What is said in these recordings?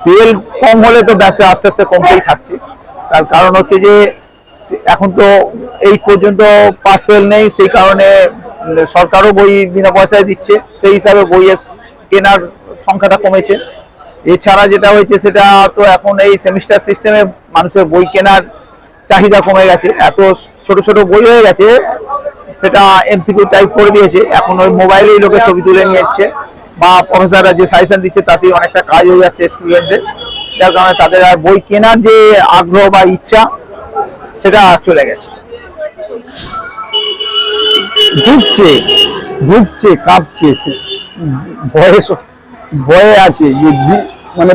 Sell কম হলে তো ব্যবসা আস্তে আস্তে কমতেই থাকছে। তার কারণ হচ্ছে যে এখন তো এই পর্যন্ত পাস ফেল নেই, সেই কারণে সরকারও বই বিনা পয়সায় দিচ্ছে, সেই হিসাবে বইয়ের কেনার সংখ্যাটা কমেছে। এছাড়া যেটা হয়েছে সেটা তো এখন এই সেমিস্টার সিস্টেমে মানুষের বই কেনার চাহিদা কমে গেছে, এত ছোট ছোট বই হয়ে গেছে, সেটা এমসিকিউ টাইপ করে দিয়েছে। এখন ওই মোবাইলেই লোকে ছবি তুলে নিয়ে এসছে, বা প্রফেসররা যে সাজেশন দিচ্ছে তাতেই অনেকটা কাজ হয়ে যাচ্ছে স্টুডেন্টদের, যার কারণে তাদের আর বই কেনার যে আগ্রহ বা ইচ্ছা সেটা চলে গেছে। ঘুরছে ঘুরছে কাঁপছে, ভয়ে ভয়ে আছে যে মানে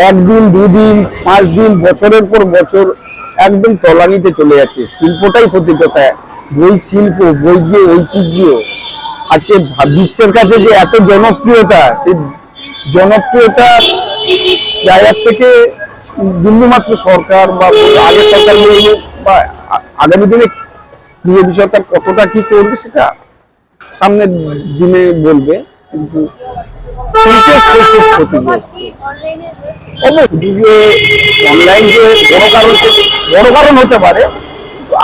একদিন দুদিন 5 দিন বছরের পর বছর একদম তলানিতে চলে যাচ্ছে। শিল্পটাই ক্ষতিকতা, বই শিল্প, বই যে ঐতিহ্য আজকে বিশ্বের কাছে যে এত জনপ্রিয়তা, সেই জনপ্রিয়তার জায়গা থেকে বিন্দুমাত্র সরকার বা আগের সরকার বা আগামী দিনে বিজেপি সরকার কতটা কি করবে সেটা সামনের দিনে বলবে। কিন্তু অবশ্যই যে অনলাইন যে বড় কারণ হতে পারে,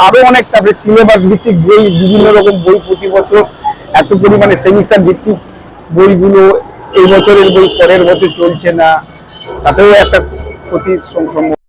আরো অনেকটা সিলেবাস ভিত্তিক বই, বিভিন্ন রকম বই প্রতি বছর এত পরিমাণে সেমিস্টার ভিত্তিক বইগুলো, এই বছরের বই পরের বছর চলছে না, তাতেও একটা ক্ষতির সম্ভাবনা।